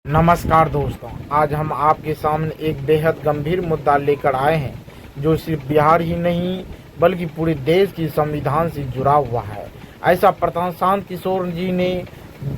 नमस्कार दोस्तों, आज हम आपके सामने एक बेहद गंभीर मुद्दा लेकर आए हैं जो सिर्फ बिहार ही नहीं बल्कि पूरे देश की संविधान से जुड़ा हुआ है। ऐसा प्रशांत किशोर जी ने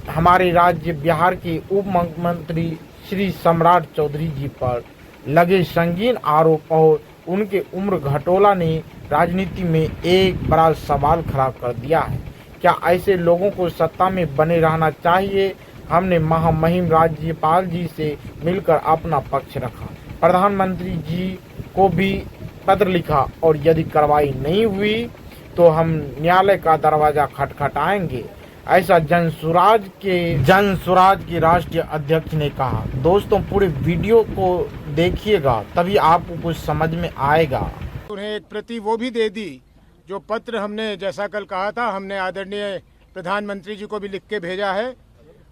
हमारे राज्य बिहार के उप मुख्यमंत्री श्री सम्राट चौधरी जी पर लगे संगीन आरोप और उनके उम्र घटोला ने राजनीति में एक बड़ा सवाल खड़ा कर दिया है। क्या ऐसे लोगों को सत्ता में बने रहना चाहिए? हमने महामहिम राज्यपाल जी से मिलकर अपना पक्ष रखा, प्रधानमंत्री जी को भी पत्र लिखा और यदि कार्रवाई नहीं हुई तो हम न्यायालय का दरवाजा खटखटाएंगे, ऐसा जनसुराज के राष्ट्रीय अध्यक्ष ने कहा। दोस्तों, पूरे वीडियो को देखिएगा तभी आपको कुछ समझ में आएगा। उन्हें एक प्रति वो भी दे दी जो पत्र हमने, जैसा कल कहा था, हमने आदरणीय प्रधानमंत्री जी को भी लिख के भेजा है।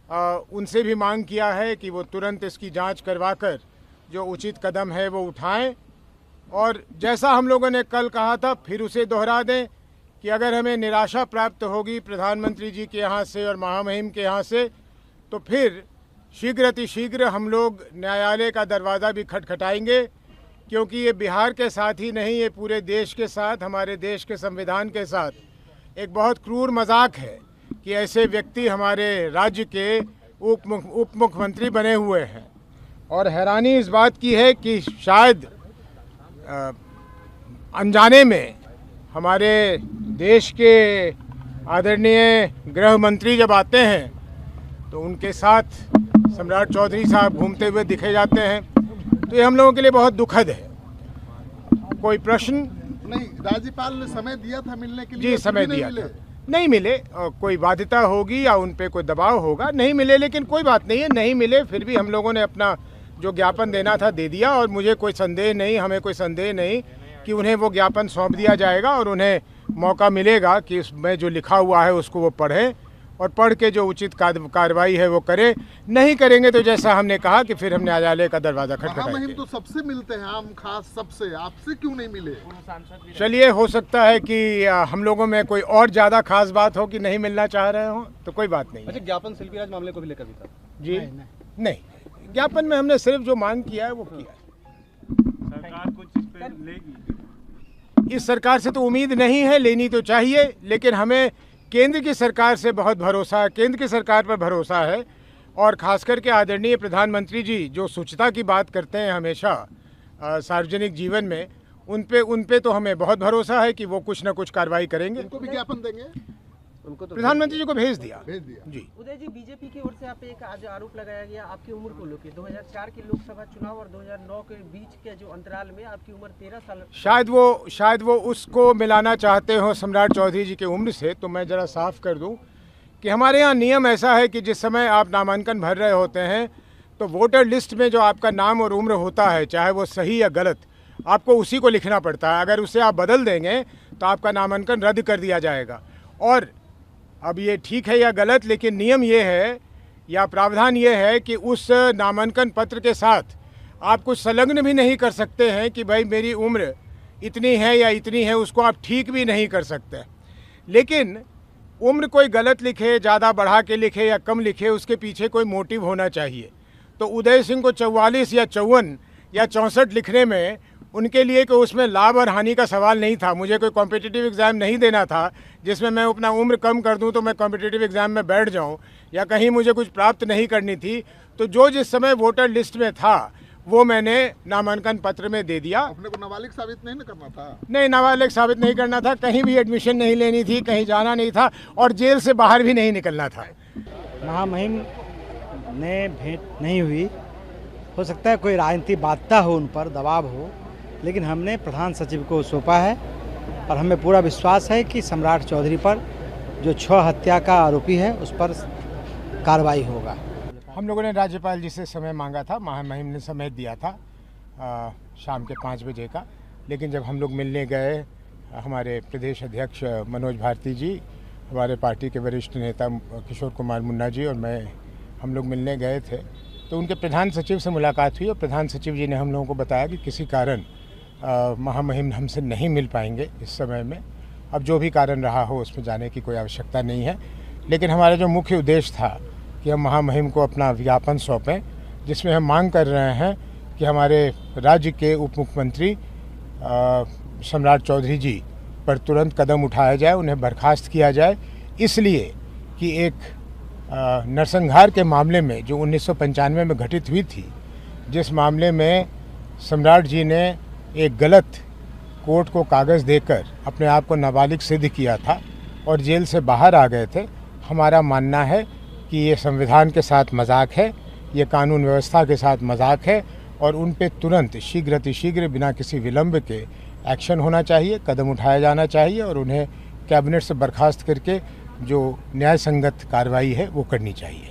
उनसे भी मांग किया है कि वो तुरंत इसकी जांच करवाकर जो उचित कदम है वो उठाएं, और जैसा हम लोगों ने कल कहा था फिर उसे दोहरा दें कि अगर हमें निराशा प्राप्त होगी प्रधानमंत्री जी के यहाँ से और महामहिम के यहाँ से, तो फिर शीघ्र हम लोग न्यायालय का दरवाज़ा भी खटखटाएंगे, क्योंकि ये बिहार के साथ ही नहीं, ये पूरे देश के साथ, हमारे देश के संविधान के साथ एक बहुत क्रूर मजाक है कि ऐसे व्यक्ति हमारे राज्य के उप मुख्यमंत्री बने हुए हैं। और हैरानी इस बात की है कि शायद अनजाने में हमारे देश के आदरणीय गृह मंत्री जब आते हैं तो उनके साथ सम्राट चौधरी साहब घूमते हुए दिखे जाते हैं, तो ये हम लोगों के लिए बहुत दुखद है। कोई प्रश्न? नहीं, राज्यपाल ने समय दिया था मिलने के लिए। जी, समय दिया था, नहीं मिले। कोई बाध्यता होगी या उन पे कोई दबाव होगा, नहीं मिले, लेकिन कोई बात नहीं है, नहीं मिले फिर भी हम लोगों ने अपना जो ज्ञापन देना था दे दिया। और मुझे कोई संदेह नहीं, हमें कोई संदेह नहीं कि उन्हें वो ज्ञापन सौंप दिया जाएगा और उन्हें मौका मिलेगा कि उसमें जो लिखा हुआ है उसको वो पढ़ें और पढ़ के जो उचित कार्रवाई है वो करे। नहीं करेंगे तो जैसा हमने कहा कि फिर हम न्यायालय का दरवाजा खटखटाएंगे। तो सबसे मिलते हैं, आम खास सबसे, आपसे क्यों नहीं मिले? चलिए, हो सकता है कि हम लोगों में कोई और ज़्यादा खास बात हो कि नहीं मिलना चाह रहे हो, तो कोई बात नहीं। अच्छा, ज्ञापन शिल्पी राज मामले को भी लेकर भी था? जी नहीं, ज्ञापन में हमने सिर्फ जो मांग किया है वो किया है। सरकार कुछ इस पे लेगी? इस सरकार से तो उम्मीद नहीं है, लेनी तो चाहिए, लेकिन हमें केंद्र की सरकार से बहुत भरोसा है, केंद्र की सरकार पर भरोसा है। और खास करके आदरणीय प्रधानमंत्री जी जो शुचिता की बात करते हैं हमेशा सार्वजनिक जीवन में, उन पे तो हमें बहुत भरोसा है कि वो कुछ ना कुछ कार्रवाई करेंगे। उनको भी ज्ञापन देंगे? उनको तो प्रधानमंत्री जी को भेज दिया जी। उदय जी, बीजेपी की ओर से आप एक आज आरोप लगाया गया आपकी उम्र को लेकर। 2004 के लोकसभा चुनाव और 2009 के बीच के जो अंतराल में आपकी उम्र 13 साल। शायद वो उसको मिलाना चाहते हो सम्राट चौधरी जी की उम्र से। तो मैं ज़रा साफ कर दूं कि हमारे यहाँ नियम ऐसा है कि जिस समय आप नामांकन भर रहे होते हैं तो वोटर लिस्ट में जो आपका नाम और उम्र होता है, चाहे वो सही या गलत, आपको उसी को लिखना पड़ता है। अगर उसे आप बदल देंगे तो आपका नामांकन रद्द कर दिया जाएगा। और अब ये ठीक है या गलत, लेकिन नियम ये है या प्रावधान ये है कि उस नामांकन पत्र के साथ आप कुछ संलग्न भी नहीं कर सकते हैं कि भाई मेरी उम्र इतनी है या इतनी है, उसको आप ठीक भी नहीं कर सकते। लेकिन उम्र कोई गलत लिखे, ज़्यादा बढ़ा के लिखे या कम लिखे, उसके पीछे कोई मोटिव होना चाहिए। तो उदय सिंह को 44 या 54 या 64 लिखने में उनके लिए कि उसमें लाभ और हानि का सवाल नहीं था। मुझे कोई कॉम्पिटिटिव एग्ज़ाम नहीं देना था जिसमें मैं अपना उम्र कम कर दूं तो मैं कॉम्पिटिटिव एग्ज़ाम में बैठ जाऊं, या कहीं मुझे कुछ प्राप्त नहीं करनी थी। तो जो जिस समय वोटर लिस्ट में था वो मैंने नामांकन पत्र में दे दिया। अपने को नाबालिग साबित नहीं करना था? नहीं, नाबालिग साबित नहीं करना था, कहीं भी एडमिशन नहीं लेनी थी, कहीं जाना नहीं था और जेल से बाहर भी नहीं निकलना था। महामहिम ने भेंट नहीं हुई, हो सकता है कोई राजनीतिक बाध्यता हो, उन पर दबाव हो, लेकिन हमने प्रधान सचिव को सौंपा है और हमें पूरा विश्वास है कि सम्राट चौधरी पर जो 6 हत्या का आरोपी है उस पर कार्रवाई होगा। हम लोगों ने राज्यपाल जी से समय मांगा था, महामहिम ने समय दिया था शाम के 5 बजे का, लेकिन जब हम लोग मिलने गए, हमारे प्रदेश अध्यक्ष मनोज भारती जी, हमारे पार्टी के वरिष्ठ नेता किशोर कुमार मुन्ना जी और मैं, हम लोग मिलने गए थे, तो उनके प्रधान सचिव से मुलाकात हुई और प्रधान सचिव जी ने हम लोगों को बताया कि किसी कारण महामहिम हमसे नहीं मिल पाएंगे इस समय में। अब जो भी कारण रहा हो उसमें जाने की कोई आवश्यकता नहीं है, लेकिन हमारा जो मुख्य उद्देश्य था कि हम महामहिम को अपना ज्ञापन सौंपें जिसमें हम मांग कर रहे हैं कि हमारे राज्य के उप मुख्यमंत्री सम्राट चौधरी जी पर तुरंत कदम उठाया जाए, उन्हें बर्खास्त किया जाए, इसलिए कि एक नरसंहार के मामले में जो 1995 में घटित हुई थी, जिस मामले में सम्राट जी ने एक गलत कोर्ट को कागज़ देकर अपने आप को नाबालिग सिद्ध किया था और जेल से बाहर आ गए थे। हमारा मानना है कि ये संविधान के साथ मजाक है, ये कानून व्यवस्था के साथ मजाक है और उन पे तुरंत शीघ्र अतिशीघ्र बिना किसी विलंब के एक्शन होना चाहिए, कदम उठाया जाना चाहिए और उन्हें कैबिनेट से बर्खास्त करके जो न्याय संगत कार्रवाई है वो करनी चाहिए।